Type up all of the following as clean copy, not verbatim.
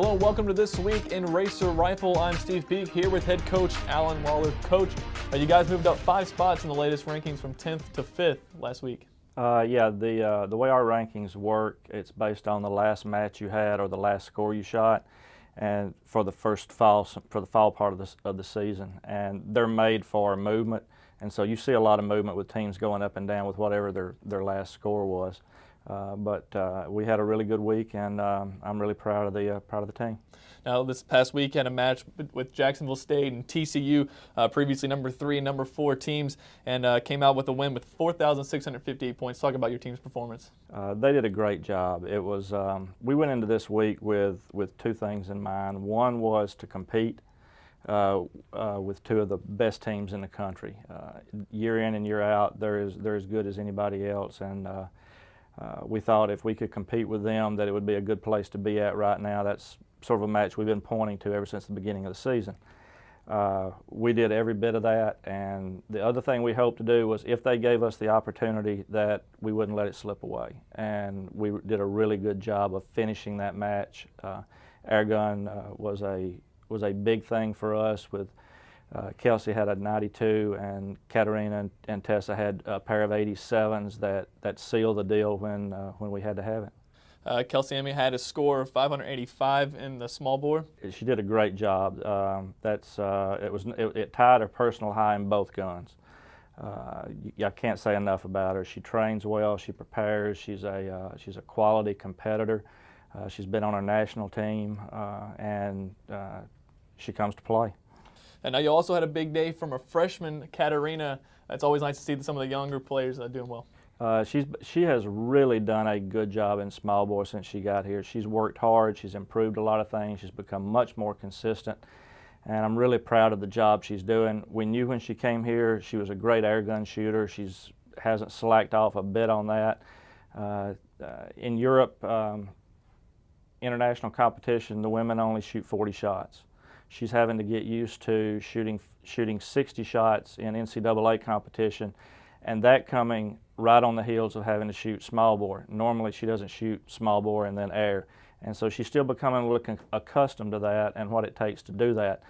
Hello and welcome to This Week in Racer Rifle. I'm Steve Peak here with head coach Alan Lawler. Coach, you guys moved up 5 spots in the latest rankings from 10th to 5th last week. The way our rankings work, it's based on the last match you had or the last score you shot, and for the fall part of the season, and they're made for movement, and so you see a lot of movement with teams going up and down with whatever their last score was. We had a really good week, and I'm really proud of the team. Now, this past week had a match with Jacksonville State and TCU, previously number 3 and number 4 teams, and came out with a win with 4,658 points. Talk about your team's performance. They did a great job. It was we went into this week with 2 things in mind. One was to compete with 2 of the best teams in the country. Year in and year out, they're as good as anybody else, and we thought if we could compete with them that it would be a good place to be at right now. That's sort of a match we've been pointing to ever since the beginning of the season. We did every bit of that, and the other thing we hoped to do was if they gave us the opportunity that we wouldn't let it slip away, and we did a really good job of finishing that match. Air gun was a big thing for us with Kelsey had a 92, and Katarina and Tessa had a pair of 87s that sealed the deal when we had to have it. Kelsey had a score of 585 in the small bore. She did a great job. It tied her personal high in both guns. I can't say enough about her. She trains well. She prepares. She's a quality competitor. She's been on our national team, and she comes to play. And now you also had a big day from a freshman, Katarina. It's always nice to see some of the younger players doing well. She has really done a good job in small bore since she got here. She's worked hard. She's improved a lot of things. She's become much more consistent, and I'm really proud of the job she's doing. We knew when she came here she was a great air gun shooter. She's hasn't slacked off a bit on that. In Europe, international competition, the women only shoot 40 shots. She's having to get used to shooting 60 shots in NCAA competition, and that coming right on the heels of having to shoot small bore. Normally she doesn't shoot small bore and then air, and so she's still becoming a little accustomed to that and what it takes to do that.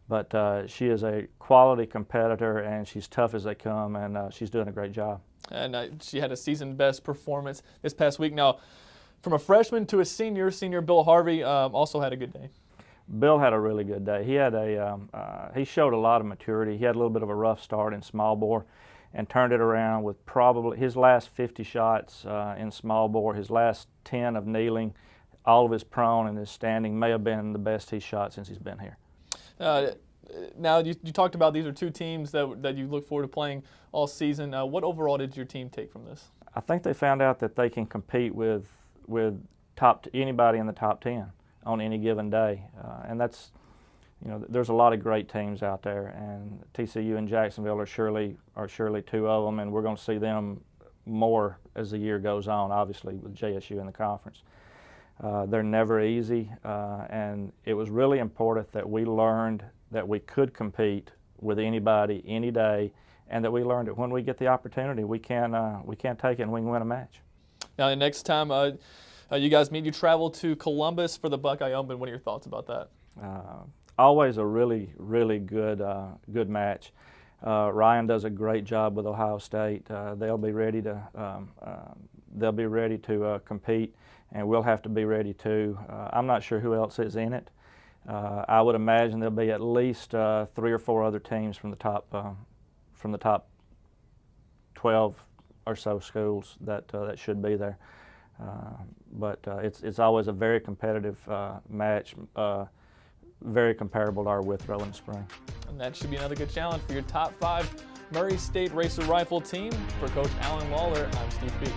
But she is a quality competitor, and she's tough as they come, and she's doing a great job. And she had a season best performance this past week. Now, from a freshman to a senior Bill Harvey also had a good day. Bill had a really good day. He showed a lot of maturity. He had a little bit of a rough start in small bore and turned it around with probably his last 50 shots in small bore, his last 10 of kneeling, all of his prone and his standing may have been the best he's shot since he's been here. Now, you talked about these are 2 teams that you look forward to playing all season. What overall did your team take from this? I think they found out that they can compete with anybody in the top 10 on any given day, and that's, there's a lot of great teams out there, and TCU and Jacksonville are surely 2 of them, and we're going to see them more as the year goes on, obviously with JSU in the conference. They're never easy, and it was really important that we learned that we could compete with anybody any day, and that we learned that when we get the opportunity we can take it and we can win a match. Now, the next time you guys meet, you travel to Columbus for the Buckeye Open. What are your thoughts about that? Always a really good match. Ryan does a great job with Ohio State. They'll be ready to compete, and we'll have to be ready too. I'm not sure who else is in it. I would imagine there'll be at least 3 or 4 other teams from the top 12 or so schools that should be there. But it's always a very competitive match, very comparable to our Withrow in the spring. And that should be another good challenge for your top 5 Murray State Racer Rifle team. For Coach Alan Lawler, I'm Steve Peak.